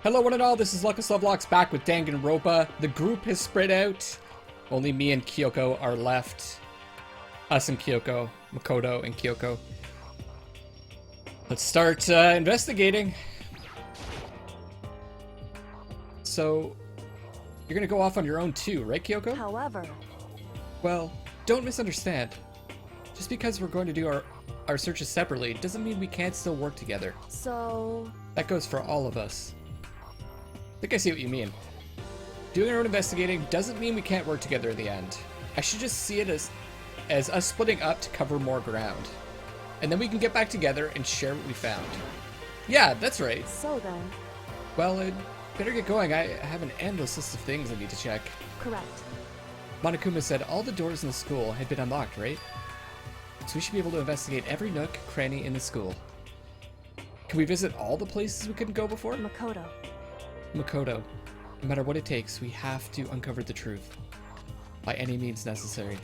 Hello one and all, this is Luckless Lovelocks back with Danganronpa. The group has spread out. Only me and Kyoko are left. Us and Kyoko. Makoto and Kyoko. Let's start investigating. So, you're gonna go off on your own too, right Kyoko? However... Well, don't misunderstand. Just because we're going to do our searches separately doesn't mean we can't still work together. So... That goes for all of us. I think I see what you mean. Doing our own investigating doesn't mean we can't work together in the end. I should just see it as us splitting up to cover more ground. And then we can get back together and share what we found. Yeah, that's right. So then... Well, I'd better get going. I have an endless list of things I need to check. Correct. Monokuma said all the doors in the school had been unlocked, right? So we should be able to investigate every nook, cranny in the school. Can we visit all the places we couldn't go before? Makoto, no matter what it takes, we have to uncover the truth. By any means necessary.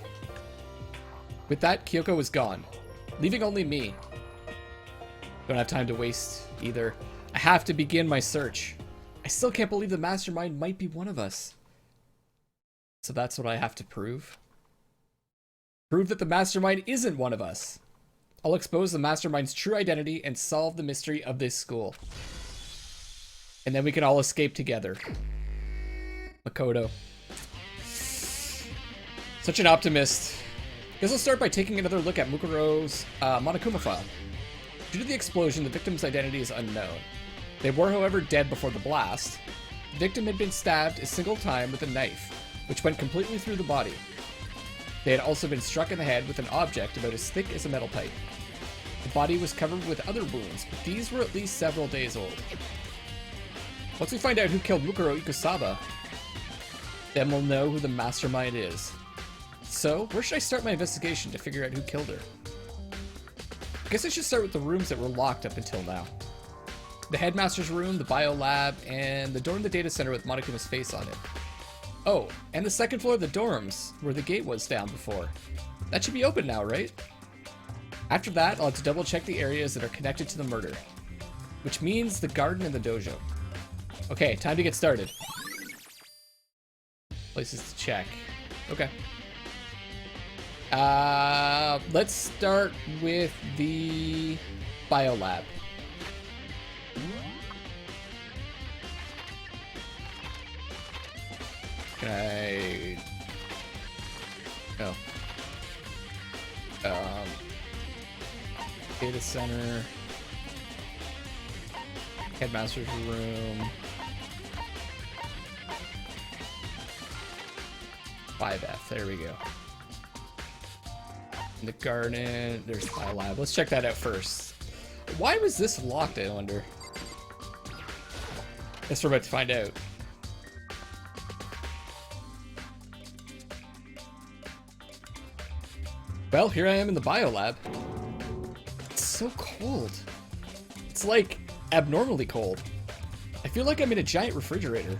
With that, Kyoko was gone, leaving only me. Don't have time to waste either. I have to begin my search. I still can't believe the mastermind might be one of us. So that's what I have to prove? Prove that the mastermind isn't one of us. I'll expose the mastermind's true identity and solve the mystery of this school. And then we can all escape together. Makoto. Such an optimist. Guess I'll start by taking another look at Mukuro's Monokuma file. Due to the explosion, the victim's identity is unknown. They were, however, dead before the blast. The victim had been stabbed a single time with a knife, which went completely through the body. They had also been struck in the head with an object about as thick as a metal pipe. The body was covered with other wounds, but these were at least several days old. Once we find out who killed Mukuro Ikusaba, then we'll know who the mastermind is. So, where should I start my investigation to figure out who killed her? I guess I should start with the rooms that were locked up until now. The Headmaster's room, the bio lab, and the door in the data center with Monokuma's face on it. Oh, and the second floor of the dorms, where the gate was down before. That should be open now, right? After that, I'll have to double check the areas that are connected to the murder. Which means the garden and the dojo. Okay, time to get started. Places to check. Okay. Let's start with the biolab. Can I... Oh. Data center. Headmaster's room. 5F, there we go. In the garden, there's the biolab. Let's check that out first. Why was this locked, I wonder? Guess we're about to find out. Well, here I am in the biolab. It's so cold. It's like abnormally cold. I feel like I'm in a giant refrigerator.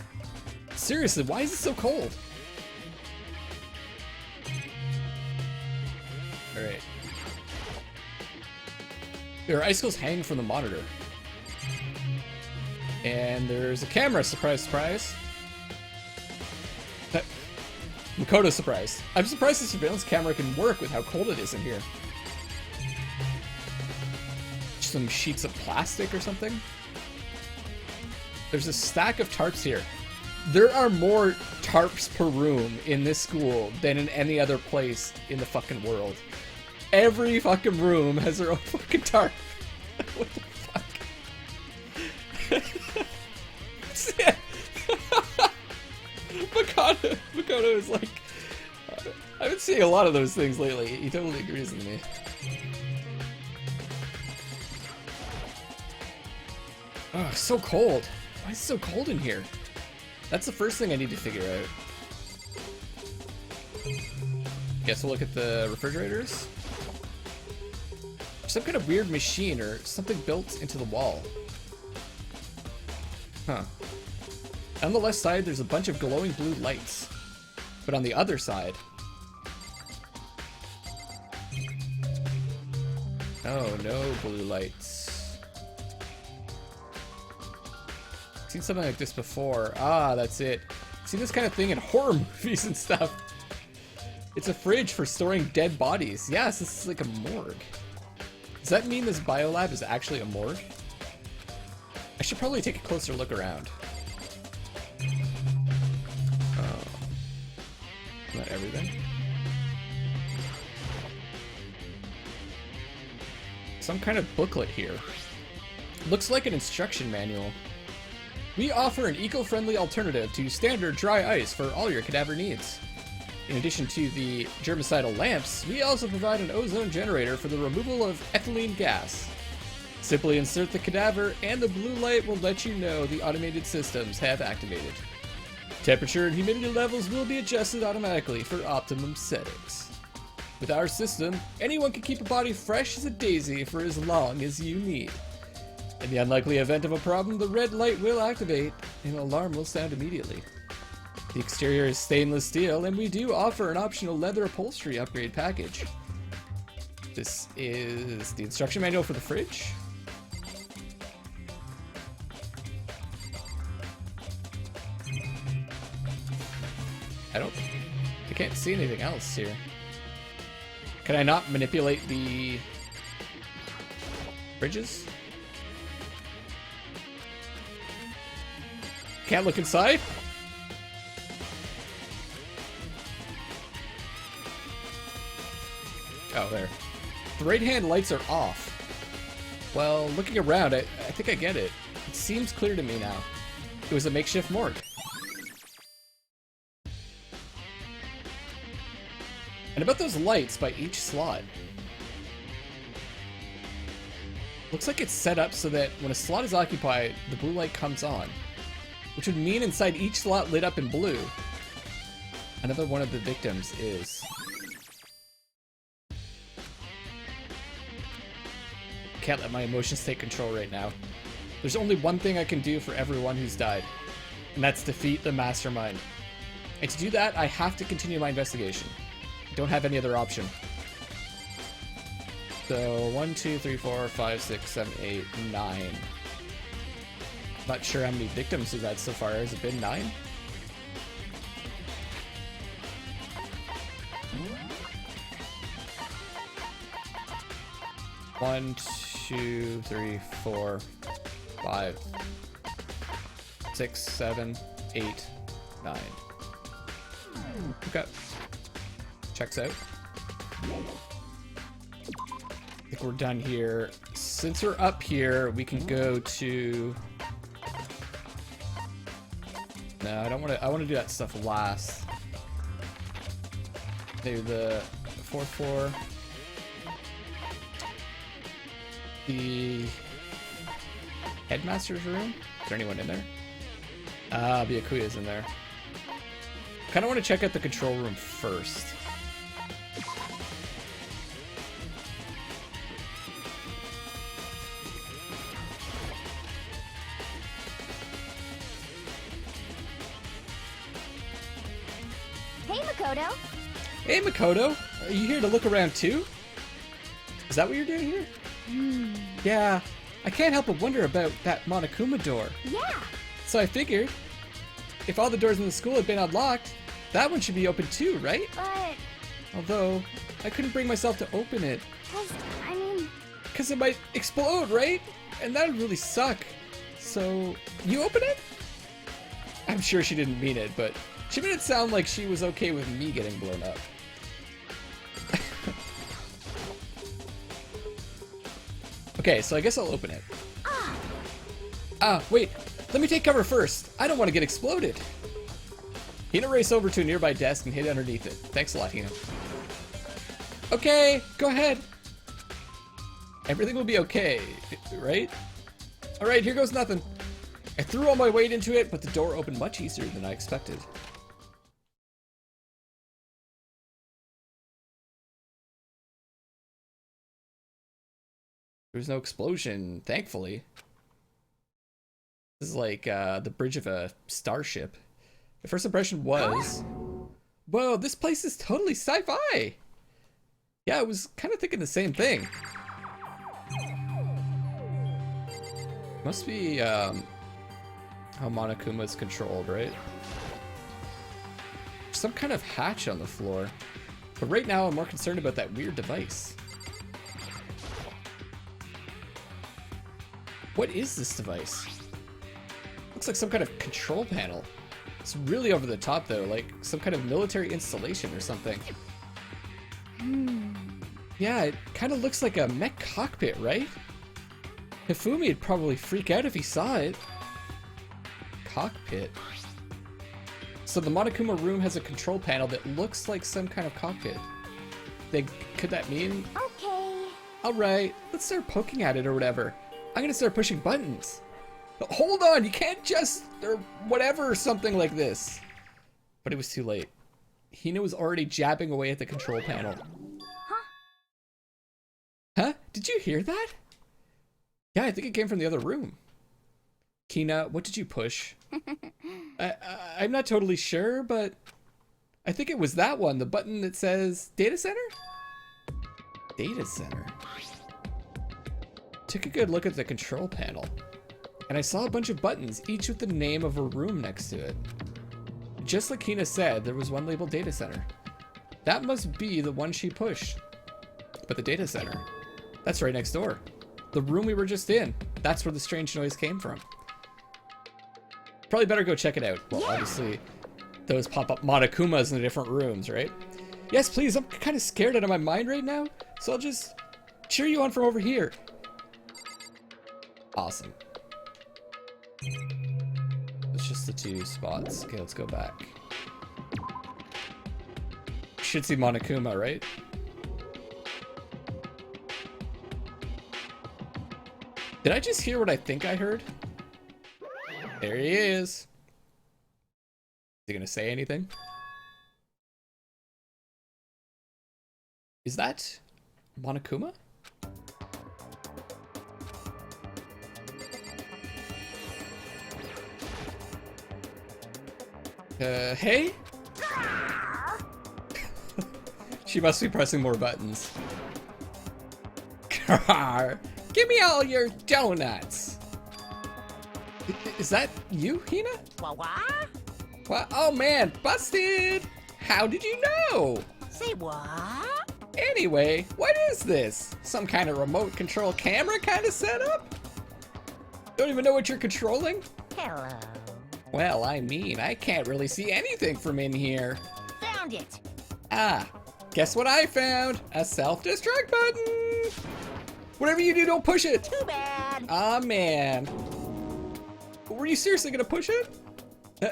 Seriously, why is it so cold? Alright. There are icicles hanging from the monitor. And there's a camera, surprise, surprise. Makoto's surprised. I'm surprised the surveillance camera can work with how cold it is in here. Some sheets of plastic or something? There's a stack of tarps here. There are more tarps per room in this school than in any other place in the fucking world. Every fucking room has their own fucking tarp. What the fuck? Makoto is like... I've been seeing a lot of those things lately. He totally agrees with me. Oh, it's so cold. Why is it so cold in here? That's the first thing I need to figure out. Guess we'll look at the refrigerators. Some kind of weird machine or something built into the wall. Huh. On the left side, there's a bunch of glowing blue lights. But on the other side... Oh, no blue lights. Seen something like this before. Ah, that's it. Seen this kind of thing in horror movies and stuff. It's a fridge for storing dead bodies. Yes, this is like a morgue. Does that mean this biolab is actually a morgue? I should probably take a closer look around. Not everything. Some kind of booklet here. Looks like an instruction manual. We offer an eco-friendly alternative to standard dry ice for all your cadaver needs. In addition to the germicidal lamps, we also provide an ozone generator for the removal of ethylene gas. Simply insert the cadaver and the blue light will let you know the automated systems have activated. Temperature and humidity levels will be adjusted automatically for optimum settings. With our system, anyone can keep a body fresh as a daisy for as long as you need. In the unlikely event of a problem, the red light will activate and an alarm will sound immediately. The exterior is stainless steel, and we do offer an optional leather upholstery upgrade package. This is the instruction manual for the fridge. I can't see anything else here. Can I not manipulate the fridges? Can't look inside? Oh, there. The right-hand lights are off. Well, looking around, I think I get it. It seems clear to me now. It was a makeshift morgue. And about those lights by each slot. Looks like it's set up so that when a slot is occupied, the blue light comes on. Which would mean inside each slot lit up in blue, another one of the victims is. Can't let my emotions take control right now. There's only one thing I can do for everyone who's died, and that's defeat the mastermind. And to do that, I have to continue my investigation. I don't have any other option. So 1, 2, 3, 4, 5, 6, 7, 8, 9. Not sure how many victims we've had so far. Has it been 9? One, 2, 3, 4, 5, 6, 7, 8, 9. Okay. Checks out. I think we're done here. Since we're up here, we can go to... No, I don't want to. I want to do that stuff last. Maybe the fourth floor. The Headmaster's room. Is there anyone in there? Byakuya's in there. Kind of want to check out the control room first. Hey Makoto, are you here to look around too? Is that what you're doing here? Yeah, I can't help but wonder about that Monokuma door. Yeah. So I figured, if all the doors in the school had been unlocked, that one should be open too, right? But... Although, I couldn't bring myself to open it. Because it might explode, right? And that would really suck. So, you open it? I'm sure she didn't mean it, but she made it sound like she was okay with me getting blown up. Okay, so I guess I'll open it. Wait. Let me take cover first. I don't want to get exploded. Hina raced over to a nearby desk and hid underneath it. Thanks a lot, Hina. Okay, go ahead. Everything will be okay, right? Alright, here goes nothing. I threw all my weight into it, but the door opened much easier than I expected. There's no explosion, thankfully. This is like the bridge of a starship. The first impression was, whoa, this place is totally sci-fi. Yeah, I was kind of thinking the same thing. Must be, how Monokuma's controlled, right? Some kind of hatch on the floor. But right now I'm more concerned about that weird device. What is this device? Looks like some kind of control panel. It's really over the top though, like some kind of military installation or something. Yeah, it kind of looks like a mech cockpit, right? Hifumi would probably freak out if he saw it. Cockpit. So the Monokuma room has a control panel that looks like some kind of cockpit. Could that mean? Okay. Alright, let's start poking at it or whatever. I'm gonna start pushing buttons. Hold on, you can't just, or whatever, or something like this. But it was too late. Hina was already jabbing away at the control panel. Huh? Did you hear that? Yeah, I think it came from the other room. Hina, what did you push? I'm not totally sure, but I think it was that one, the button that says Data Center? Data Center. Took a good look at the control panel, and I saw a bunch of buttons, each with the name of a room next to it. Just like Hina said, there was one labeled Data Center. That must be the one she pushed. But the Data Center, that's right next door. The room we were just in, that's where the strange noise came from. Probably better go check it out. Well, obviously, those pop-up Monokumas in the different rooms, right? Yes, please, I'm kind of scared out of my mind right now, so I'll just cheer you on from over here. Awesome. It's just the two spots. Okay, let's go back. Should see Monokuma, right? Did I just hear what I think I heard? There he is. Is he gonna say anything? Is that Monokuma? Hey? She must be pressing more buttons. Give me all your donuts. Is that you, Hina? What? Oh man, busted! How did you know? Say what? Anyway, what is this? Some kind of remote control camera kind of setup? Don't even know what you're controlling? Hello. Well, I mean, I can't really see anything from in here. Found it. Ah, guess what I found? A self-destruct button! Whatever you do, don't push it! Too bad. Ah, man. Were you seriously gonna push it?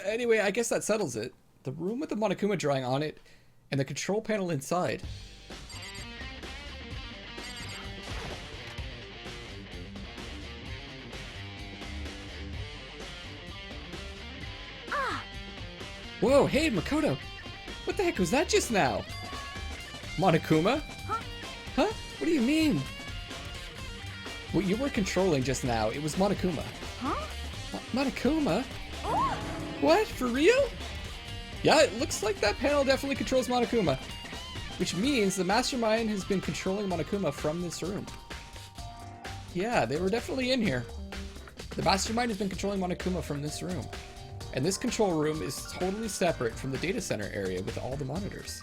Anyway, I guess that settles it. The room with the Monokuma drawing on it, and the control panel inside. Whoa, hey, Makoto. What the heck was that just now? Monokuma? Huh? Huh? What do you mean? What you were controlling just now, it was Monokuma. Huh? Monokuma? Oh. What? For real? Yeah, it looks like that panel definitely controls Monokuma. Which means the mastermind has been controlling Monokuma from this room. Yeah, they were definitely in here. The mastermind has been controlling Monokuma from this room. And this control room is totally separate from the data center area with all the monitors.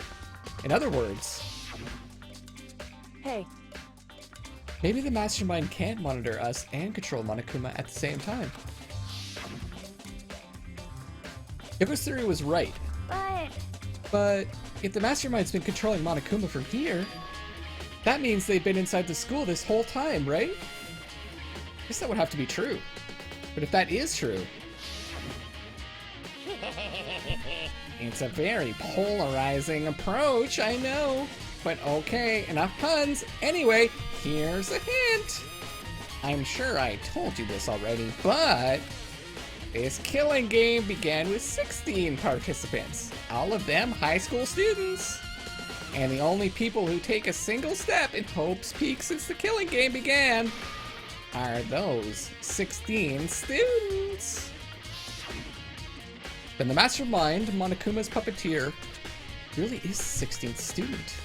In other words, Hey. maybe the mastermind can't monitor us and control Monokuma at the same time. Hippo's theory was right, but if the mastermind's been controlling Monokuma from here, that means they've been inside the school this whole time, right? I guess that would have to be true. But if that is true, it's a very polarizing approach, I know. But okay, enough puns. Anyway, here's a hint. I'm sure I told you this already, but this killing game began with 16 participants, all of them high school students. And the only people who take a single step in Hope's Peak since the killing game began are those 16 students. Then the mastermind, Monokuma's puppeteer, really is the 16th student.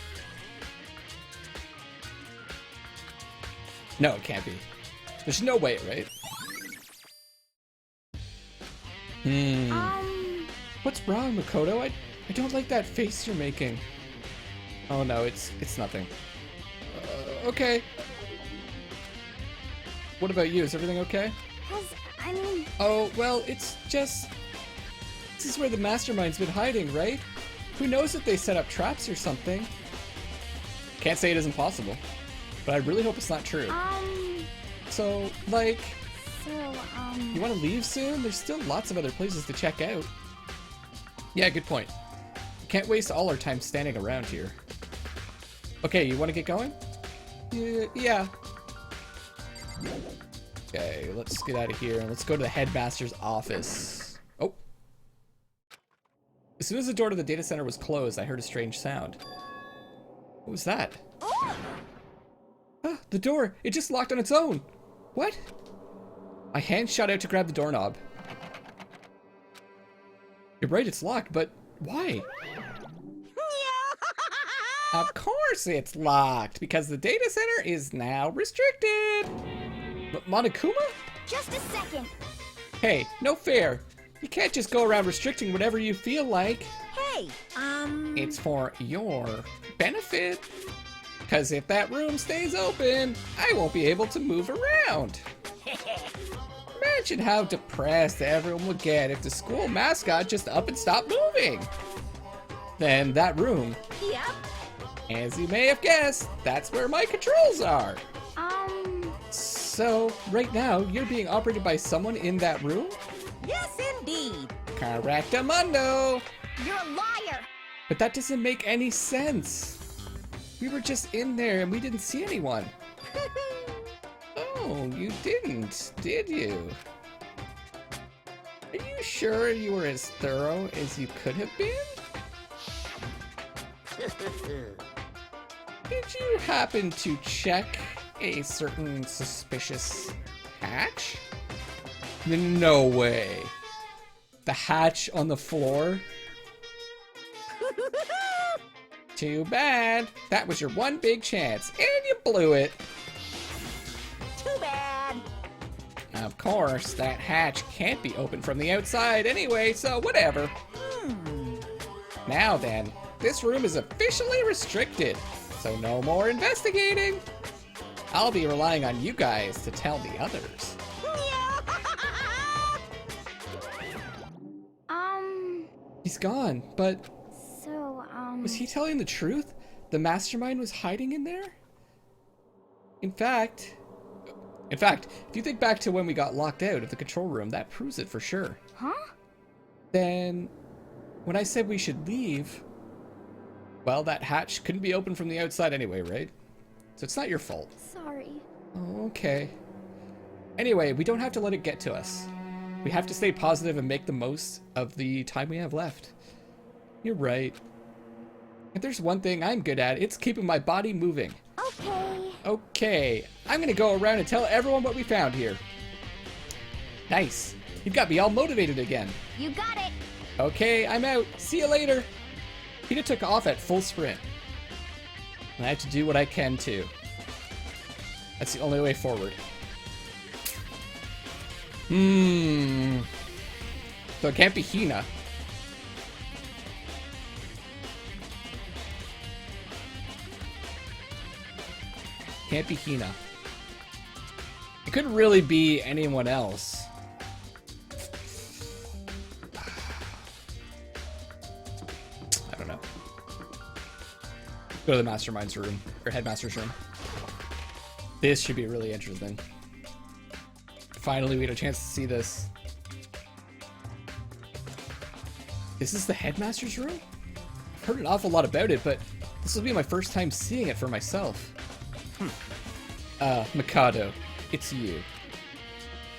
No, it can't be. There's no way, right? What's wrong, Makoto? I don't like that face you're making. Oh no, it's nothing. Okay. What about you? Is everything okay? Oh, well, it's just... This is where the mastermind's been hiding, right? Who knows if they set up traps or something? Can't say it isn't possible, but I really hope it's not true. So, like... You want to leave soon? There's still lots of other places to check out. Yeah, good point. Can't waste all our time standing around here. Okay, you want to get going? Yeah. Okay, let's get out of here and let's go to the headmaster's office. Oh. As soon as the door to the data center was closed, I heard a strange sound. What was that? Ah, the door! It just locked on its own! What? My hand shot out to grab the doorknob. You're right, it's locked, but why? Of course it's locked, because the data center is now restricted. Monokuma? Just a second. Hey, no fair. You can't just go around restricting whatever you feel like. Hey, It's for your benefit. Because if that room stays open, I won't be able to move around. Imagine how depressed everyone would get if the school mascot just up and stopped moving. Then that room, Yep. as you may have guessed, that's where my controls are. So, right now, you're being operated by someone in that room? Yes, indeed. Correctamundo! You're a liar. But that doesn't make any sense. We were just in there and we didn't see anyone. Oh, you didn't, did you? Are you sure you were as thorough as you could have been? Did you happen to check a certain suspicious hatch? No way. The hatch on the floor? Too bad. That was your one big chance, and you blew it. Too bad. Of course, that hatch can't be opened from the outside anyway, so whatever. Now then, this room is officially restricted, so no more investigating. I'll be relying on you guys to tell the others. He's gone, but was he telling the truth? The mastermind was hiding in there? In fact, if you think back to when we got locked out of the control room, that proves it for sure. Huh? Then, when I said we should leave, well, that hatch couldn't be opened from the outside anyway, right? So it's not your fault. Sorry. Okay. Anyway, we don't have to let it get to us. We have to stay positive and make the most of the time we have left. You're right. If there's one thing I'm good at, it's keeping my body moving. Okay. Okay, I'm gonna go around and tell everyone what we found here. Nice. You've got me all motivated again. You got it. Okay, I'm out. See you later. Peter took off at full sprint. And I have to do what I can too. That's the only way forward. So it can't be Hina. Can't be Hina. It couldn't really be anyone else. I don't know. Go to the mastermind's room, or headmaster's room. This should be really interesting. Finally, we had a chance to see this. Is this the headmaster's room? I've heard an awful lot about it, but this will be my first time seeing it for myself. Mikado, it's you.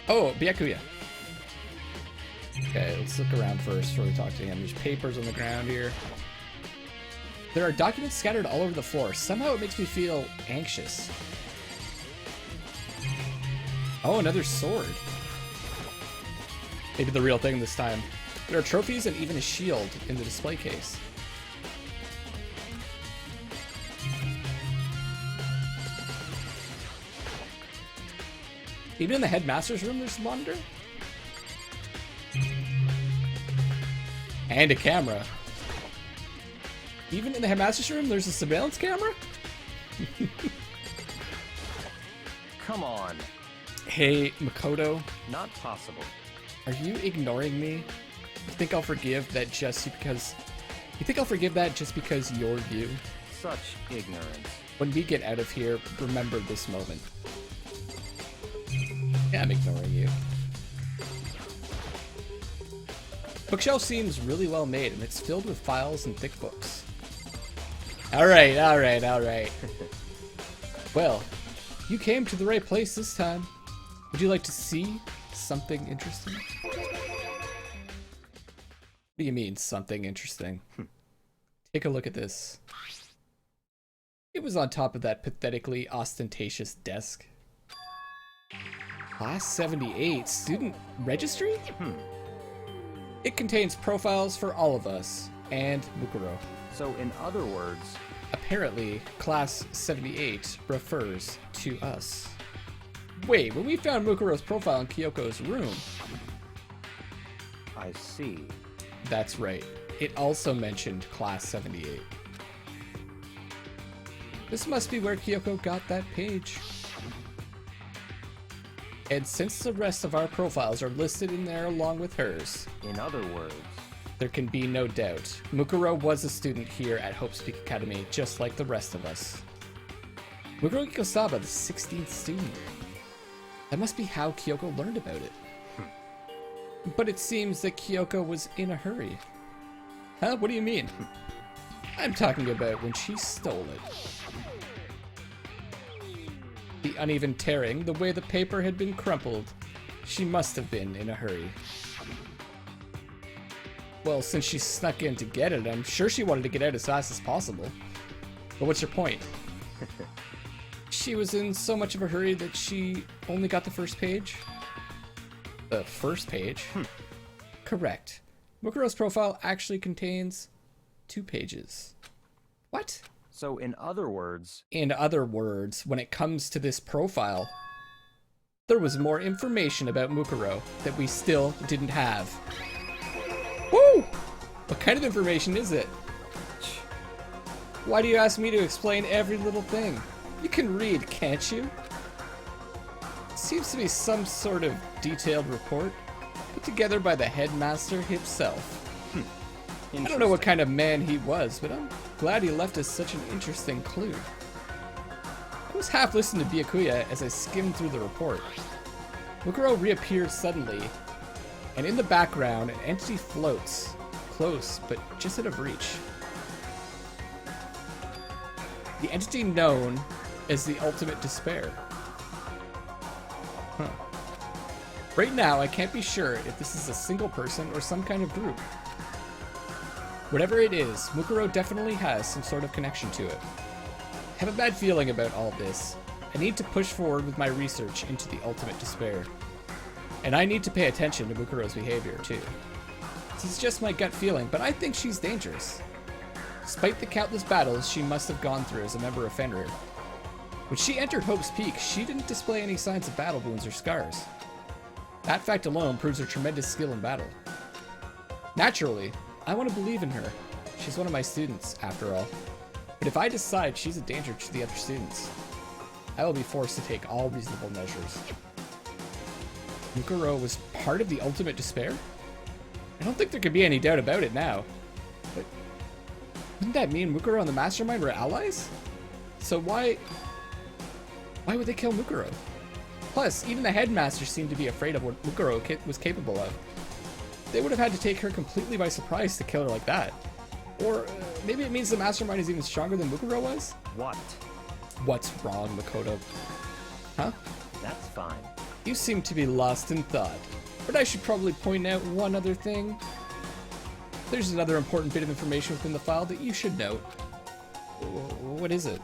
Oh, Byakuya. Okay, let's look around first before we talk to him. There's papers on the ground here. There are documents scattered all over the floor. Somehow it makes me feel anxious. Oh, another sword. Maybe the real thing this time. There are trophies and even a shield in the display case. Even in the headmaster's room, there's a monitor? And a camera. Even in the Headmaster's room, there's a surveillance camera? Come on. Hey, Makoto, Not possible. are you ignoring me? You think I'll forgive that just because... You think I'll forgive that just because you're you? Such ignorance. When we get out of here, remember this moment. Yeah, I'm ignoring you. Bookshelf seems really well made, and it's filled with files and thick books. Alright. Well, you came to the right place this time. Would you like to see something interesting? What do you mean, something interesting? Take a look at this. It was on top of that pathetically ostentatious desk. Class 78 student registry? It contains profiles for all of us, and Mukuro. So in other words, Apparently, Class 78 refers to us. Wait, when we found Mukuro's profile in Kyoko's room. I see. That's right. It also mentioned Class 78. This must be where Kyoko got that page. And since the rest of our profiles are listed in there along with hers, In other words, there can be no doubt. Mukuro was a student here at Hope's Peak Academy, just like the rest of us. Mukuro Kikosaba, the 16th student. That must be how Kyoko learned about it. But it seems that Kyoko was in a hurry. Huh? What do you mean? I'm talking about when she stole it. The uneven tearing, the way the paper had been crumpled. She must have been in a hurry. Well, since she snuck in to get it, I'm sure she wanted to get out as fast as possible. But what's your point? She was in so much of a hurry that she only got the first page? The first page? Correct. Mukuro's profile actually contains 2 pages. What? so in other words, In other words, when it comes to this profile, there was more information about Mukuro that we still didn't have. Woo! What kind of information is it? Why do you ask me to explain every little thing? You can read, can't you? Seems to be some sort of detailed report put together by the headmaster himself. I don't know what kind of man he was, but I'm glad he left us such an interesting clue. I was half listening to Byakuya as I skimmed through the report. Mukuro reappeared suddenly, and in the background, an entity floats, close, but just out of reach. The entity known as the Ultimate Despair. Huh. Right now, I can't be sure if this is a single person or some kind of group. Whatever it is, Mukuro definitely has some sort of connection to it. I have a bad feeling about all this. I need to push forward with my research into the Ultimate Despair. And I need to pay attention to Mukuro's behavior, too. This is just my gut feeling, but I think she's dangerous. Despite the countless battles she must have gone through as a member of Fenrir, when she entered Hope's Peak, she didn't display any signs of battle wounds or scars. That fact alone proves her tremendous skill in battle. Naturally, I want to believe in her. She's one of my students, after all. But if I decide she's a danger to the other students, I will be forced to take all reasonable measures. Mukuro was part of the Ultimate Despair? I don't think there could be any doubt about it now. But wouldn't that mean Mukuro and the Mastermind were allies? So why would they kill Mukuro? Plus, even the Headmaster seemed to be afraid of what Mukuro was capable of. They would have had to take her completely by surprise to kill her like that. Or maybe it means the Mastermind is even stronger than Mukuro was? what? What's wrong, Makoto? Huh? That's fine. You seem to be lost in thought. But I should probably point out one other thing. There's another important bit of information within the file that you should note. What is it?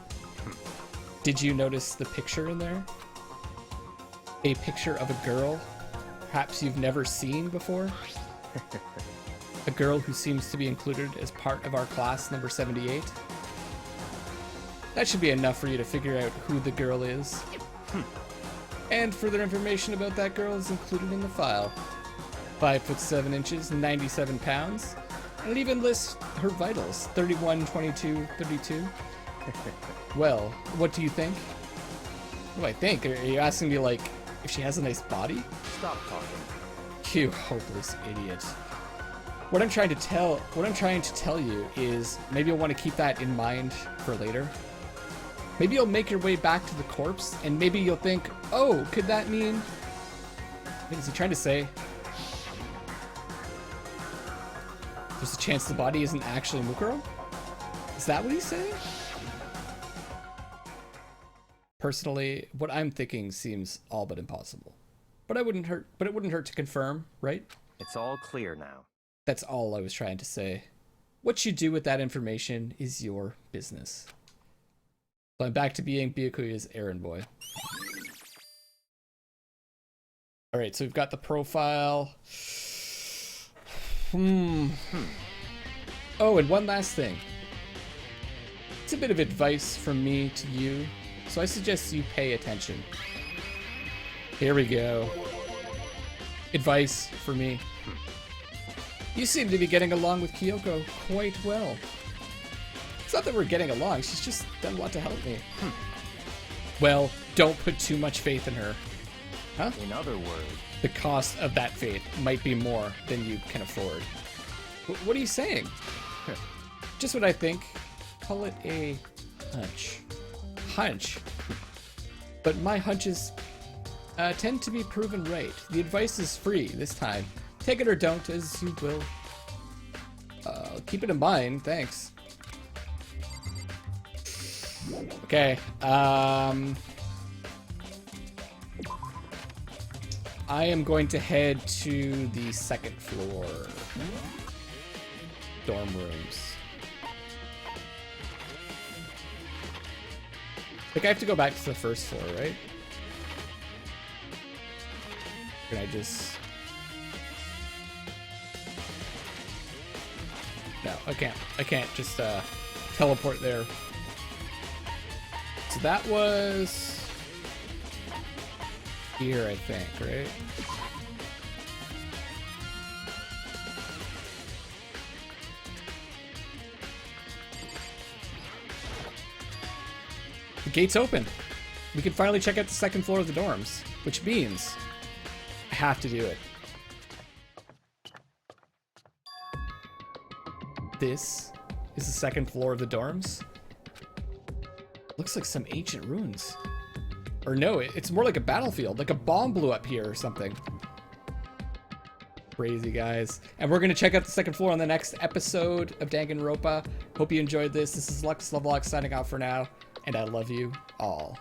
Did you notice the picture in there? A picture of a girl, perhaps you've never seen before? A girl who seems to be included as part of our class number 78? That should be enough for you to figure out who the girl is. And further information about that girl is included in the file. 5 foot 7 inches, 97 pounds. I don't even list her vitals. 31, 22, 32. Well, what do you think? What do I think? Are you asking me, like, if she has a nice body? Stop talking. You hopeless idiot. What I'm trying to tell you is maybe you'll want to keep that in mind for later. Maybe you'll make your way back to the corpse, and maybe you'll think, oh, could that mean... What is he trying to say? There's a chance the body isn't actually Mukuro? Is that what he's saying? Personally, what I'm thinking seems all but impossible. But it wouldn't hurt to confirm, right? It's all clear now. That's all I was trying to say. What you do with that information is your business. So I'm back to being Byakuya's errand boy. Alright, so we've got the profile. Oh, and one last thing. It's a bit of advice from me to you, so I suggest you pay attention. Here we go. Advice for me. You seem to be getting along with Kyoko quite well. It's not that we're getting along, she's just done a lot to help me. Well, don't put too much faith in her. Huh? In other words, The cost of that faith might be more than you can afford. What are you saying? Just what I think. Call it a hunch. Hunch. But my hunches tend to be proven right. The advice is free this time. Take it or don't, as you will. Keep it in mind, thanks. Okay, I am going to head to the second floor. Dorm rooms. Like, I have to go back to the first floor, right? Can I just... No, I can't. I can't just teleport there. So that was here, I think, right? The gate's open. We can finally check out the second floor of the dorms, which means I have to do it. This is the second floor of the dorms. Looks like some ancient ruins. Or no, it's more like a battlefield, like a bomb blew up here or something. Crazy, guys. And we're gonna check out the second floor on the next episode of Danganronpa. Hope you enjoyed this. This is Luckless Lovelocks signing out for now, and I love you all.